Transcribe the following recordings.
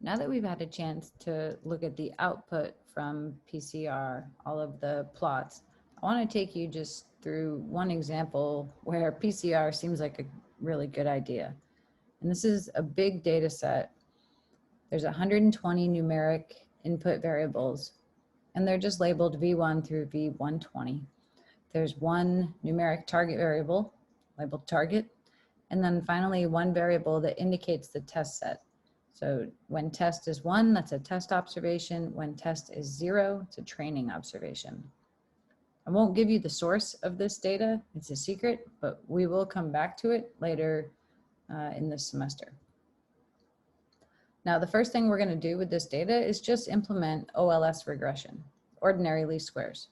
Now that we've had a chance to look at the output from PCR, all of the plots, I want to take you just through one example where PCR seems like a really good idea. And this is a big data set. There's 120 numeric input variables, and they're just labeled V1 through V120. There's one numeric target variable labeled target, and then finally one variable that indicates the test set. So when test is 1, that's a test observation. When test is 0, it's a training observation. I won't give you the source of this data, it's a secret, but we will come back to it later in this semester. Now, the first thing we're going to do with this data is just implement OLS regression, ordinary least squares.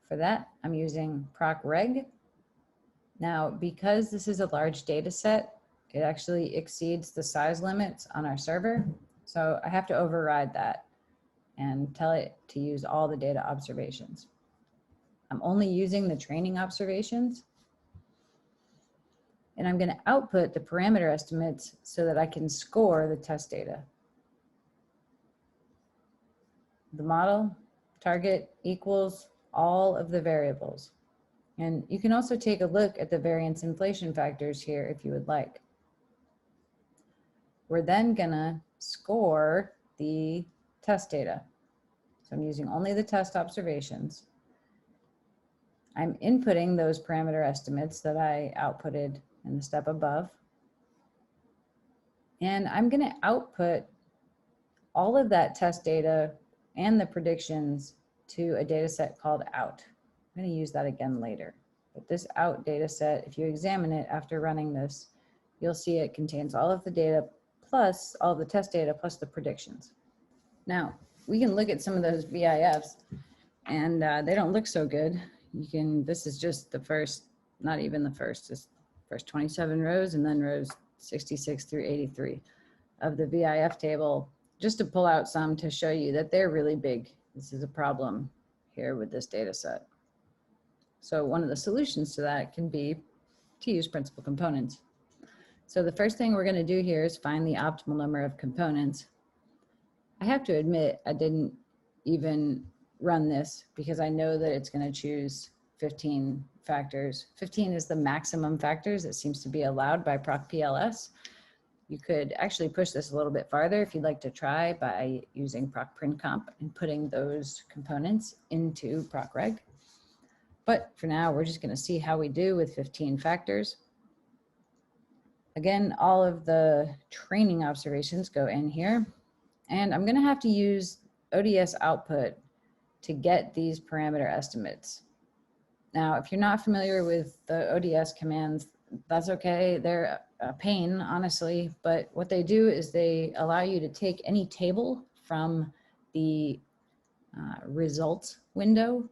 For that, I'm using procReg. Now, because this is a large data set, it actually exceeds the size limits on our server. So I have to override that and tell it to use all the data observations. I'm only using the training observations. And I'm going to output the parameter estimates so that I can score the test data. The model target equals all of the variables. And you can also take a look at the variance inflation factors here if you would like. We're then gonna score the test data. So I'm using only the test observations. I'm inputting those parameter estimates that I outputted in the step above. And I'm gonna output all of that test data and the predictions to a data set called out. I'm gonna use that again later. But this out data set, if you examine it after running this, you'll see it contains all of the data plus all of the test data plus the predictions. Now, we can look at some of those VIFs and they don't look so good. This is just the first, not even the first, just first 27 rows and then rows 66 through 83 of the VIF table, just to pull out some to show you that they're really big. This is a problem here with this data set. So one of the solutions to that can be to use principal components. So the first thing we're going to do here is find the optimal number of components. I have to admit I didn't even run this because I know that it's going to choose 15 factors. 15 is the maximum factors that seems to be allowed by procPLS. You could actually push this a little bit farther if you'd like to try by using procPrintComp and putting those components into procReg. But for now, we're just going to see how we do with 15 factors. Again, all of the training observations go in here, and I'm going to have to use ODS output to get these parameter estimates. Now, if you're not familiar with the ODS commands, that's okay. They're a pain, honestly, but what they do is they allow you to take any table from the results window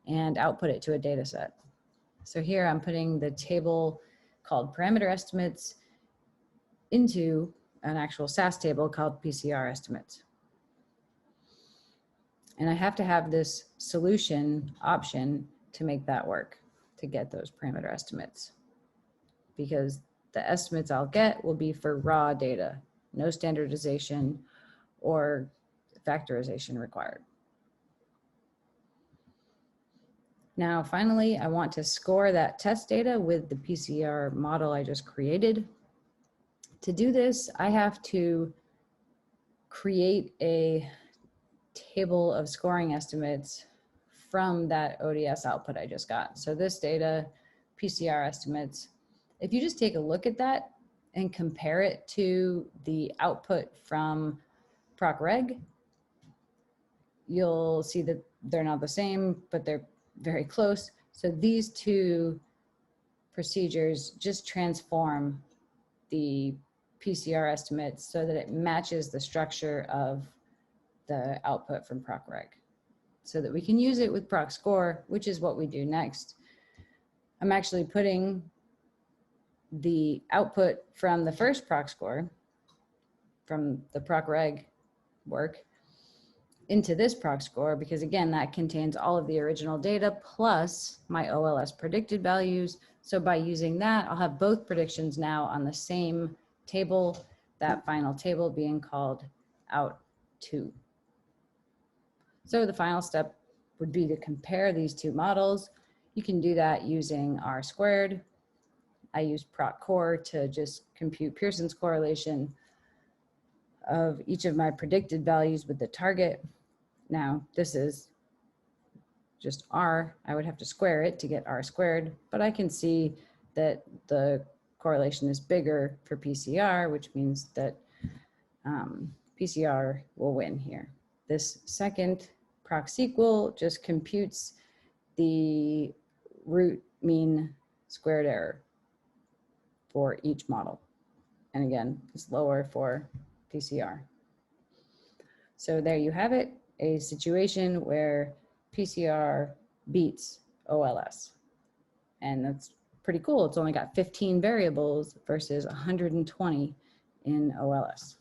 and output it to a data set. So here I'm putting the table called parameter estimates into an actual SAS table called PCR estimates. And I have to have this solution option to make that work, to get those parameter estimates, because the estimates I'll get will be for raw data, no standardization or factorization required. Now, finally, I want to score that test data with the PCR model I just created. To do this, I have to create a table of scoring estimates from that ODS output I just got. So this data, PCR estimates, if you just take a look at that and compare it to the output from procReg, you'll see that they're not the same, but they're very close. So these two procedures just transform the PCR estimates so that it matches the structure of the output from procReg, so that we can use it with procScore, which is what we do next. I'm actually putting the output from the first procScore, from the procReg work, into this procScore, because again, that contains all of the original data plus my OLS predicted values. So by using that, I'll have both predictions now on the same table, that final table being called out 2. So the final step would be to compare these two models. You can do that using RSquared. I use procScore to just compute Pearson's correlation of each of my predicted values with the target. Now, this is just R. I would have to square it to get RSquared, but I can see that the correlation is bigger for PCR, which means that PCR will win here. This second procSQL just computes the root mean squared error for each model. And again, it's lower for PCR. So there you have it, a situation where PCR beats OLS. And that's pretty cool. It's only got 15 variables versus 120 in OLS.